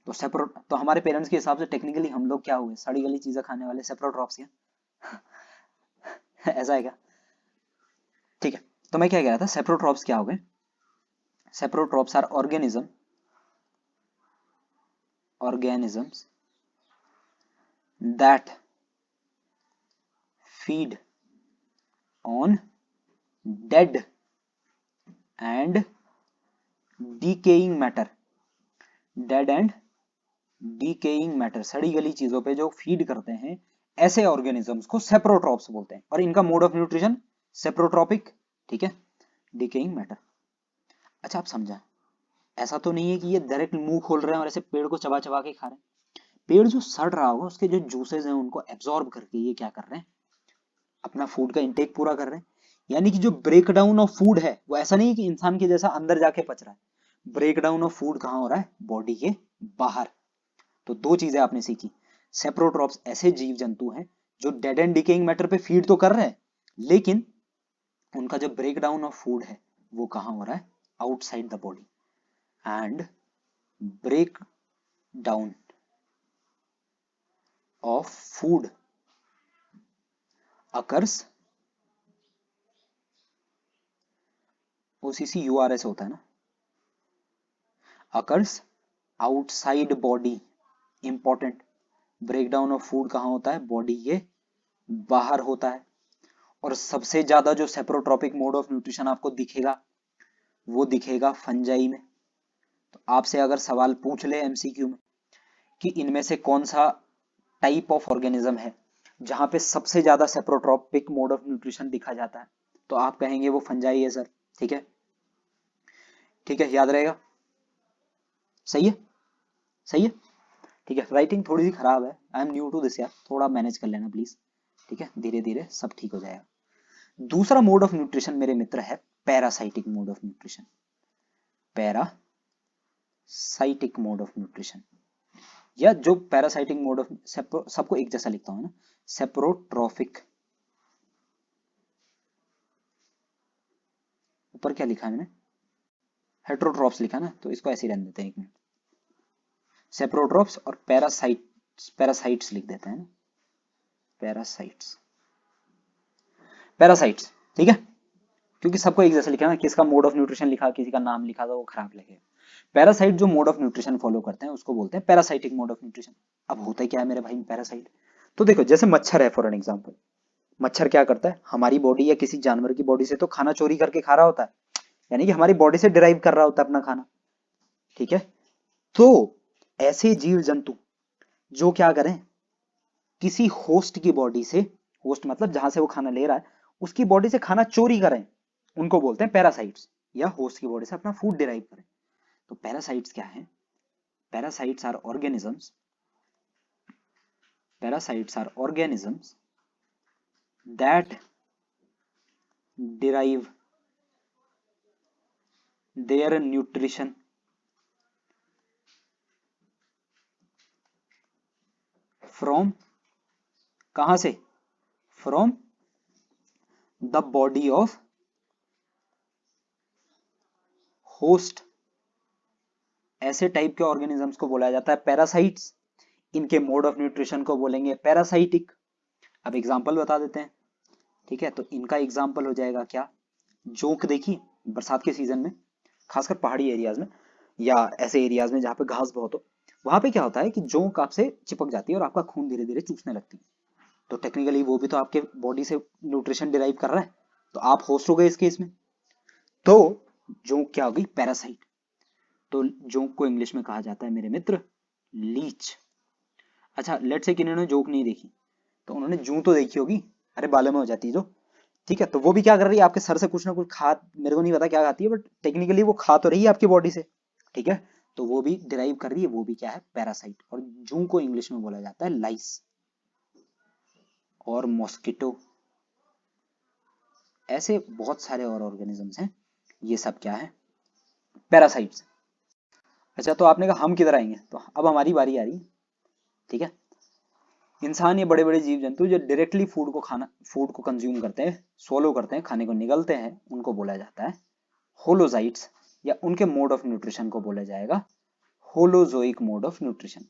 तो सेप्रो, तो हमारे पेरेंट्स के हिसाब से टेक्निकली हम लोग क्या हुए, सड़ी गली चीजें खाने वाले सेप्रोट्रॉप्स हैं। ऐसा है क्या? ठीक है, तो मैं क्या कह रहा था, सेप्रोट्रॉप्स क्या हो गए? Saprotrophs are organisms that feed on dead and decaying matter, dead and decaying matter, सड़ी गली चीजों पे जो फीड करते हैं, ऐसे ऑर्गेनिजम्स को सेप्रोट्रॉप्स बोलते हैं, और इनका मोड ऑफ न्यूट्रिशन सेप्रोट्रॉपिक। ठीक है, डीकेइंग मैटर। अच्छा, आप समझा, ऐसा तो नहीं है कि ये डायरेक्ट मुंह खोल रहे हैं और ऐसे पेड़ को चबा चबा के खा रहे हैं। पेड़ जो सड़ रहा होगा उसके जो जूसेस हैं उनको एब्जॉर्ब करके ये क्या कर रहे हैं, अपना फूड का इंटेक पूरा कर रहे हैं। यानी कि जो ब्रेक डाउन ऑफ फूड है वो ऐसा नहीं है कि इंसान के जैसा अंदर जाके पच रहा है, ब्रेक डाउन ऑफ फूड कहाँ हो रहा है, बॉडी के बाहर। तो दो चीजें आपने सीखी, सेप्रोट्रॉप्स ऐसे जीव जंतु हैं जो डेड एंड डिकेइंग मैटर पे फीड तो कर रहे हैं, लेकिन उनका जो ब्रेक डाउन ऑफ फूड है वो कहाँ हो रहा है, outside the body. And break down of food occurs, OCCURS होता है ना, occurs outside body. Important, breakdown of food कहाँ होता है, बॉडी के बाहर होता है। और सबसे ज्यादा जो सेप्रोट्रॉपिक मोड ऑफ न्यूट्रिशन आपको दिखेगा वो दिखेगा फंजाई में। तो आपसे अगर सवाल पूछ ले MCQ में कि इनमें से कौन सा टाइप ऑफ ऑर्गेनिज्म है जहां पे सबसे ज्यादा सेप्रोट्रॉपिक मोड ऑफ न्यूट्रिशन दिखा जाता है, तो आप कहेंगे वो फंजाई है सर। ठीक है, ठीक है, याद रहेगा। सही है, सही है। ठीक है, राइटिंग थोड़ी सी खराब है, I am new to this यार, थोड़ा मैनेज कर लेना प्लीज। ठीक है, धीरे धीरे सब ठीक हो जाएगा। दूसरा मोड ऑफ न्यूट्रिशन मेरे मित्र है parasitic mode of nutrition. Parasitic mode of nutrition, या जो पैरासाइटिक मोड ऑफ, सबको एक जैसा लिखता हूं ना, सेप्रोट्रॉफिक। ऊपर क्या लिखा है मैंने, हेट्रोट्रॉप्स लिखा ना, तो इसको ऐसे ही रहने देते हैं, एक मिनट। सेप्रोट्रॉप्स और पैरासाइट्स लिख देते हैं, पैरासाइट्स, पैरासाइट्स। ठीक है, क्योंकि सबको एक जैसा लिखा है ना, किसका मोड ऑफ न्यूट्रिशन लिखा, किसी का नाम लिखा, तो वो खराब लगेगा। पैरासाइट जो मोड ऑफ न्यूट्रिशन फॉलो करते हैं उसको बोलते हैं पैरासाइटिक मोड ऑफ न्यूट्रिशन। अब होता है क्या है मेरे भाई पैरासाइट, तो देखो जैसे मच्छर है फॉर एन एग्जांपल, मच्छर क्या करता है, हमारी बॉडी या किसी जानवर की बॉडी से तो खाना चोरी करके खा रहा होता है, यानी कि हमारी बॉडी से डिराइव कर रहा होता है अपना खाना। ठीक है, तो ऐसे जीव जंतु जो क्या करें, किसी होस्ट की बॉडी से, होस्ट मतलब जहां से वो खाना ले रहा है, उसकी बॉडी से खाना चोरी करें, उनको बोलते हैं पैरासाइट्स, या होस्ट की बॉडी से अपना फूड डिराइव करें। तो पैरासाइट्स क्या है, parasites are organisms, parasites are organisms that derive their nutrition from, कहां से, from the body of host। ऐसे टाइप के ऑर्गेनिजम्स को बोला जाता है पैरासाइट्स। इनके मोड ऑफ न्यूट्रिशन को बोलेंगे पैरासाइटिक। अब एग्जांपल बता देते हैं। ठीक है, तो इनका एग्जांपल हो जाएगा क्या, जोंक देखी बरसात के सीजन में, खासकर पहाड़ी एरियाज में या ऐसे एरियाज में जहाँ पे घास बहुत हो, वहां पे क्या होता है कि जोंक आपसे चिपक जाती है और आपका खून धीरे धीरे चूसने लगती है। तो टेक्निकली वो भी तो आपके बॉडी से न्यूट्रिशन डिराइव कर रहा है, तो आप होस्ट हो गए इस केस में। तो जोंक क्या हो गई, पैरासाइट। तो जोंक को इंग्लिश में कहा जाता है मेरे मित्र लीच। अच्छा लेट्स से कि इन्होंने जोंक नहीं देखी, तो उन्होंने जूं तो देखी होगी, अरे बालों में हो जाती है जो। ठीक है, तो वो भी क्या कर रही है, आपके सर से कुछ ना कुछ खा, मेरे को नहीं पता क्या खाती है, बट टेक्निकली वो खा तो रही है आपकी बॉडी से। ठीक है, तो वो भी डिराइव कर रही है, वो भी क्या है, पैरासाइट। और जूं को इंग्लिश में बोला जाता है लाइस और मॉस्किटो। ऐसे बहुत सारे और ऑर्गेनिजम्स हैं, ये सब क्या है, पैरासाइट्स। अच्छा तो आपने कहा हम किधर आएंगे, तो अब हमारी बारी आ रही है। ठीक है, इंसान ये बड़े बड़े जीव जंतु जो डायरेक्टली फूड को कंज्यूम करते हैं, सोलो करते हैं, खाने को निगलते हैं, उनको बोला जाता है होलोजाइट्स, या उनके मोड ऑफ न्यूट्रिशन को बोला जाएगा होलोजोइक मोड ऑफ न्यूट्रिशन।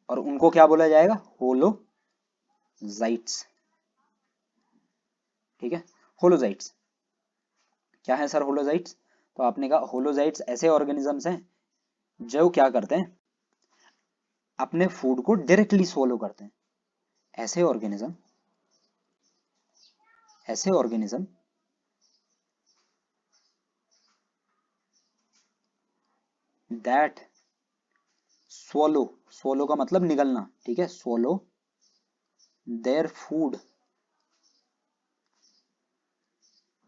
और उनको क्या बोला जाएगा, होलोजाइट्स। ठीक है, होलोजाइट्स क्या है सर, होलोजाइट्स। तो आपने कहा होलोजाइट्स ऐसे ऑर्गेनिजम्स हैं जो क्या करते हैं, अपने फूड को डायरेक्टली सोलो करते हैं। ऐसे ऑर्गेनिज्म, ऐसे ऑर्गेनिज्म दैट swallow, swallow का मतलब निगलना, ठीक है, swallow their food,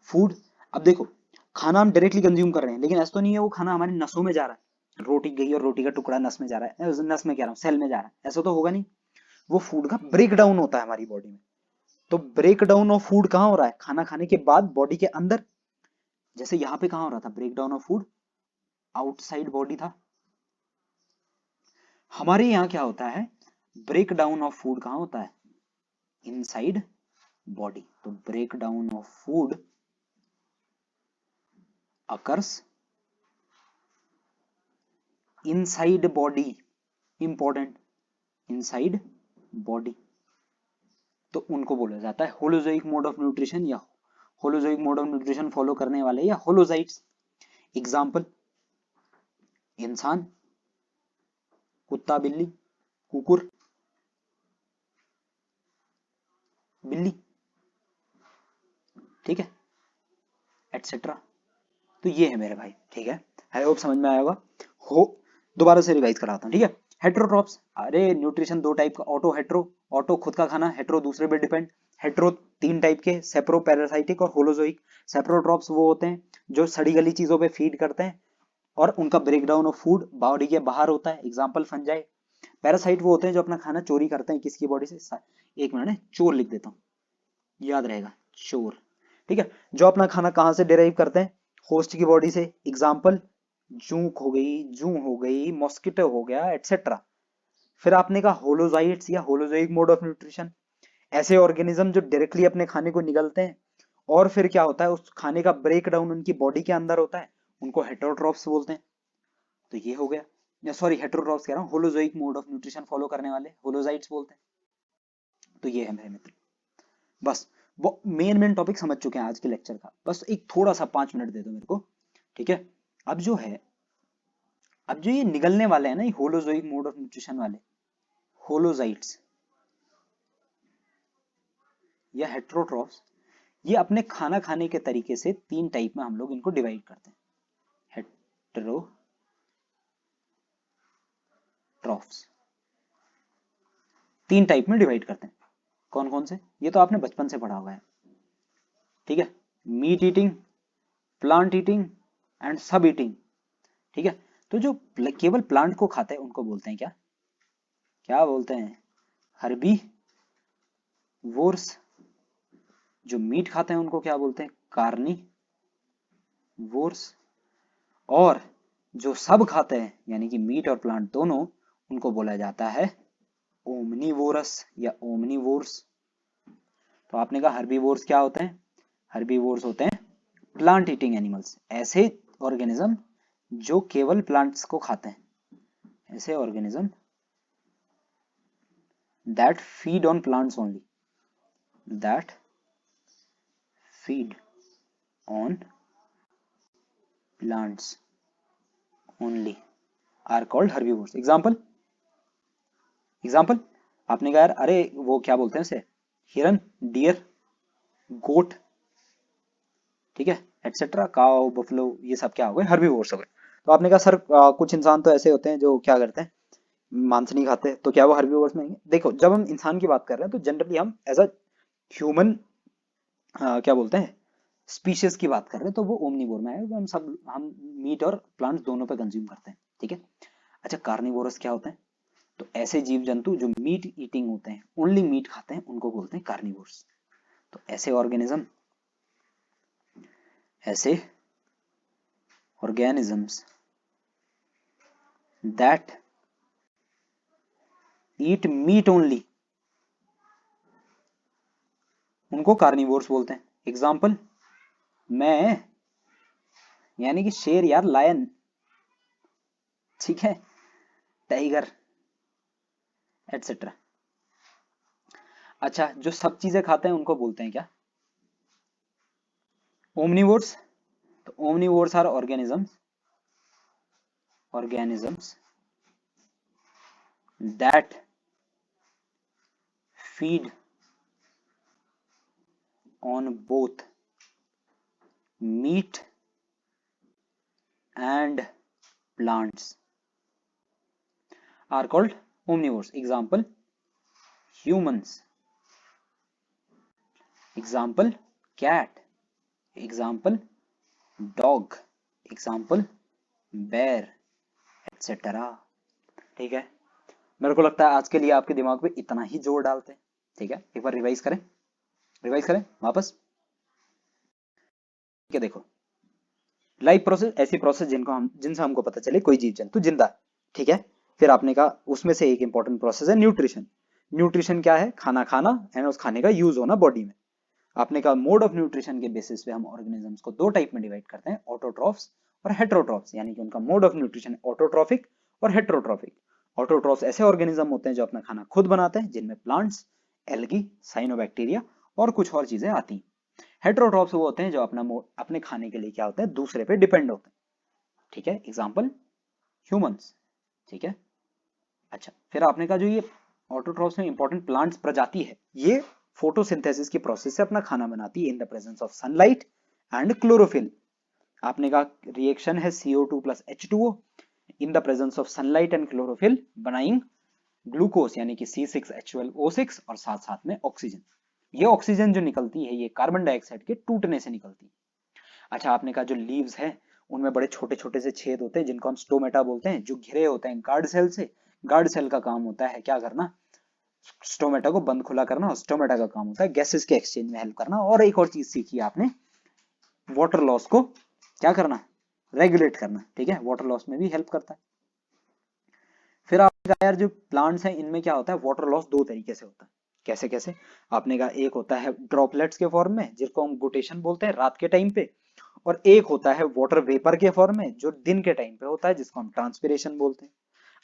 फूड। अब देखो खाना हम डायरेक्टली कंज्यूम कर रहे हैं, लेकिन ऐसा तो नहीं है वो खाना हमारी नसों में जा रहा है, रोटी गई और रोटी का टुकड़ा नस में जा रहा है, नस में कह रहा हूँ सेल में जा रहा है, ऐसा तो होगा नहीं। वो फूड का ब्रेक डाउन होता है हमारी बॉडी में। तो ब्रेक डाउन ऑफ फूड कहाँ हो रहा है, खाना खाने के बाद बॉडी के अंदर। जैसे यहाँ पे कहाँ हो रहा था break down of food, outside body था। हमारे यहाँ क्या होता है, ब्रेक डाउन ऑफ फूड कहाँ होता है, इनसाइड बॉडी। तो break down of food occurs inside body, important, inside body. तो उनको बोला जाता है होलोजोइक मोड ऑफ न्यूट्रिशन, या holozoic mode of nutrition follow करने वाले, या होलोजाइट्स। एग्जाम्पल, इंसान, कुत्ता बिल्ली, कुकुर बिल्ली, ठीक है, एटसेट्रा। तो ये है मेरे भाई। ठीक है, आई होप समझ में आया होगा। हो दोबारा से रिवाइज कराता हूँ। ठीक है, हेट्रोट्रॉप्स, अरे न्यूट्रिशन दो टाइप का, ऑटो हेट्रो, ऑटो खुद का खाना, हेट्रो दूसरे पे डिपेंड। हेट्रो तीन टाइप के, सेप्रो पैरासाइटिक और होलोजोइक। सेप्रोट्रॉप्स वो होते हैं जो सड़ी गली चीजों पे फीड करते हैं और उनका break down of food body के बाहर होता है, एग्जांपल फंजाई। पैरासाइट वो होते हैं जो अपना खाना चोरी करते हैं किसकी बॉडी से, एक मिनट है, चोर लिख देता हूँ, याद रहेगा, चोर। ठीक है, जो अपना खाना कहाँ से डिराइव करते हैं, होस्ट की बॉडी से, एग्जाम्पल जू हो गई, मॉस्किटो हो गया, एटसेट्रा। फिर आपने कहा होलोजाइट्स या होलोजोइक मोड ऑफ न्यूट्रिशन, ऐसे ऑर्गेनिज्म जो डायरेक्टली अपने खाने को निगलते हैं और फिर क्या होता है उस खाने का ब्रेक डाउन उनकी बॉडी के अंदर होता है, उनको हेटेरोट्रॉप्स बोलते हैं। तो ये हो गया, या सॉरी हेटेरोट्रॉप्स कह रहा हूँ, holozoic mode of nutrition follow करने वाले होलोजाइट्स बोलते हैं। तो ये है मेरे मित्र, बस वो मेन टॉपिक समझ चुके हैं आज के लेक्चर का, बस एक थोड़ा सा 5 मिनट दे दो मेरे को। ठीक है, अब जो है, अब जो ये निगलने वाले हैं ना, ये होलोजोइक मोड ऑफ न्यूट्रिशन वाले होलोजाइट्स या हेटेरोट्रॉप्स, ये अपने खाना खाने के तरीके से तीन टाइप में हम लोग इनको डिवाइड करते हैं, हेटेरोट्रॉप्स तीन टाइप में डिवाइड करते हैं। कौन कौन से, ये तो आपने बचपन से पढ़ा हुआ है। ठीक है, meat eating, plant eating and सब ईटिंग। ठीक है, तो जो केवल प्लांट को खाते हैं उनको बोलते हैं क्या, क्या बोलते हैं, हर्बी वोर्स। जो मीट खाते हैं उनको क्या बोलते हैं, कार्नी वोर्स। और जो सब खाते हैं यानी कि मीट और प्लांट दोनों, उनको बोला जाता है ओमनीवोरस या ओमनीवोर्स। तो आपने कहा हर्बीवोर्स क्या होते हैं, हर्बीवोर्स होते हैं प्लांट ईटिंग एनिमल्स, ऐसे ऑर्गेनिज्म जो केवल प्लांट्स को खाते हैं, ऐसे organism that feed on plants only, that feed on plants only are called herbivores. Example, example आपने कहा यार अरे वो क्या बोलते हैं उसे, हिरन, डियर, गोट, ठीक है, एटसेट्रा, काउ, बफलो, ये सब क्या हो गए, हर्बीवोर्स हो गए। तो आपने कहा सर कुछ इंसान तो ऐसे होते हैं जो क्या करते हैं, मांस नहीं खाते, तो क्या वो हर्बीवोर्स में आएंगे। देखो जब हम इंसान की बात कर रहे हैं तो जनरली हम एज अ ह्यूमन क्या बोलते हैं, स्पीशीज की बात कर रहे हैं, तो वो ओमनीवोर में आएगा, हम मीट और प्लांट्स दोनों पे कंज्यूम करते हैं। ठीक है, अच्छा कार्निवोरस क्या होते हैं, तो ऐसे जीव जंतु जो मीट ईटिंग होते हैं, ओनली मीट खाते हैं, उनको बोलते हैं कार्निवोर्स। तो ऐसे ऑर्गेनिज्म, ऐसे organisms that eat meat only, उनको कार्निवोर्स बोलते हैं। एग्जाम्पल, मैं यानी कि शेर यार, लायन, ठीक है, टाइगर, एटसेट्रा। अच्छा जो सब चीजें खाते हैं उनको बोलते हैं क्या, ओमनीवोर्स। तो omnivores are organisms, organisms that feed on both meat and plants are called omnivores. Example, humans, example, cat, example, dog, example, bear, etc. ठीक है, मेरे को लगता है आज के लिए आपके दिमाग पे इतना ही जोर डालते हैं। ठीक है, एक बार रिवाइज करें, रिवाइज करें वापस। ठीक है, देखो लाइफ प्रोसेस, ऐसी प्रोसेस जिनसे हमको पता चले कोई जीव जंतु जिंदा है। ठीक है, फिर आपने कहा उसमें से एक इंपॉर्टेंट प्रोसेस है न्यूट्रिशन। न्यूट्रिशन क्या है, खाना खाना एंड उस खाने का यूज होना बॉडी में। आपने कहा मोड ऑफ न्यूट्रिशन के बेसिस पे हम ऑर्गेनिजम्स को दो टाइप में डिवाइड करते हैं, ऑटोट्रॉफ्स और हेटेरोट्रॉफ्स, यानी कि उनका मोड ऑफ न्यूट्रिशन ऑटोट्रॉफिक और हेटेरोट्रॉफिक। ऑटोट्रॉफ्स ऐसे ऑर्गेनिज्म होते हैं जो अपना खाना खुद बनाते हैं, जिनमें प्लांट्स, एल्गी, साइनोबैक्टीरिया और कुछ और चीजें आती हैं। हेटेरोट्रॉफ्स वो होते हैं जो अपने खाने के लिए क्या होते हैं, दूसरे पे डिपेंड होते हैं। ठीक है, एग्जाम्पल ह्यूमंस। ठीक है, अच्छा फिर आपने कहा जो ये ऑटोट्रॉफ्स में इंपॉर्टेंट प्लांट्स प्रजाति है, ये फोटोसिंथेसिस की प्रोसेस से अपना खाना बनाती है in the presence of sunlight and chlorophyll. आपने कहा रिएक्शन है CO2 plus H2O, in the presence of sunlight and chlorophyll बनाइंग ग्लूकोज यानी कि C6H12O6 और साथ साथ में ऑक्सीजन। ये ऑक्सीजन जो निकलती है ये कार्बन डाइऑक्साइड के टूटने से निकलती है। अच्छा, आपने कहा जो लीव्स हैं उनमें बड़े छोटे छोटे से छेद होते हैं जिनको हम स्टोमेटा बोलते हैं, जो घिरे होते हैं गार्ड सेल से। गार्ड सेल का काम होता है क्या करना, स्टोमेटा को बंद खुला करना, और स्टोमेटा का काम होता है गैसेस के एक्सचेंज में हेल्प करना। और एक और चीज सीखी आपने, वाटर लॉस को क्या करना, रेगुलेट करना। ठीक है, वाटर लॉस में भी हेल्प करता है। फिर आपने कहा यार जो प्लांट्स हैं इनमें क्या होता है, वाटर लॉस दो तरीके से होता है। कैसे कैसे, आपने कहा एक होता है ड्रॉपलेट्स के फॉर्म में जिसको हम गुटेशन बोलते हैं रात के टाइम पे, और एक होता है वाटर वेपर के फॉर्म में जो दिन के टाइम पे होता है जिसको हम ट्रांसपिरेशन बोलते हैं।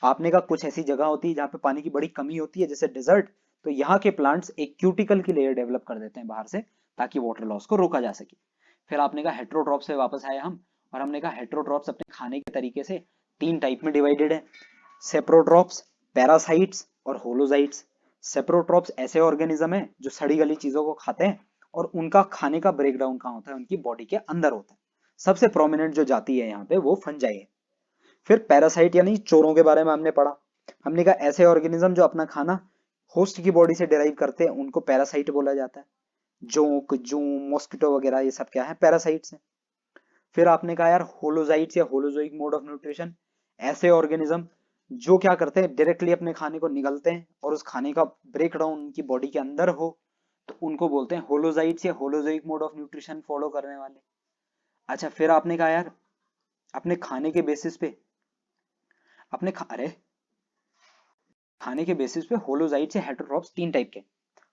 आपने कहा कुछ ऐसी जगह होती है जहाँ पे पानी की बड़ी कमी होती है जैसे डेजर्ट, तो यहाँ के प्लांट्स एक क्यूटिकल की लेयर डेवलप कर देते हैं बाहर से ताकि वाटर लॉस को रोका जा सके। फिर आपने कहा हेट्रोट्रॉप से वापस आए हम, और हमने कहा हेट्रोट्रॉप्स अपने खाने के तरीके से तीन टाइप में डिवाइडेड है, सेप्रोट्रॉप्स, पैरासाइट्स और होलोजाइट्स। सेप्रोट्रॉप्स ऐसे ऑर्गेनिज्म है जो सड़ी गली चीजों को खाते हैं और उनका खाने का ब्रेक डाउन कहाँ होता है, उनकी बॉडी के अंदर होता है। सबसे प्रोमिनेंट जो जाति है यहाँ पे वो फंजाई है। फिर पैरासाइट यानी चोरों के बारे में हमने पढ़ा। हमने कहा ऐसे ऑर्गेनिज्म जो अपना खाना होस्ट की बॉडी से डिराइव करते हैं उनको पैरासाइट बोला जाता है। जोंक, जू, मॉस्किटो वगैरह ये सब क्या है, पैरासाइट्स हैं। फिर आपने कहा यार होलोजाइट्स या होलोजोइक मोड ऑफ न्यूट्रिशन, ऐसे ऑर्गेनिज्म जो क्या करते हैं डायरेक्टली अपने खाने को निगलते हैं और उस खाने का ब्रेक डाउन उनकी बॉडी के अंदर हो तो उनको बोलते हैं होलोजाइट्स या holozoic mode of nutrition follow करने वाले। अच्छा, फिर आपने कहा यार अपने खाने के बेसिस पे अरे खाने के बेसिस पे होलोजाइट्स या हेटेरोट्रॉप्स तीन टाइप के,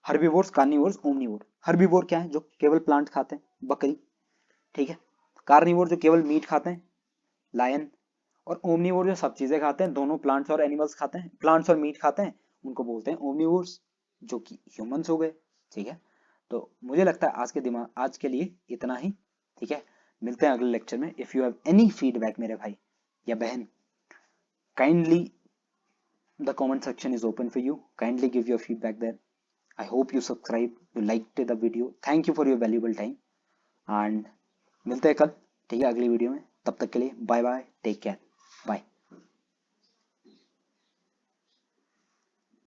हर्बीवोर्स, कार्निवोर्स, ओमनीवोर। हर्बीवोर क्या है, जो केवल प्लांट खाते हैं, बकरी। ठीक है, कार्निवोर जो केवल मीट खाते हैं, लायन। और ओमनीवोर जो सब चीजें खाते हैं, दोनों प्लांट्स और एनिमल्स खाते हैं, प्लांट्स और मीट खाते हैं, उनको बोलते हैं ओमनीवोर्स, जो कि ह्यूमंस हो गए। ठीक है, तो मुझे लगता है आज के लिए इतना ही। ठीक है, मिलते हैं अगले लेक्चर में। If you have any feedback मेरे भाई या बहन, kindly the comment section is open for you, kindly give your feedback there. I hope you subscribe, you liked the video, thank you for your valuable time and मिलते हैं कल। ठीक है, अगली वीडियो में, तब तक के लिए bye bye, take care, bye.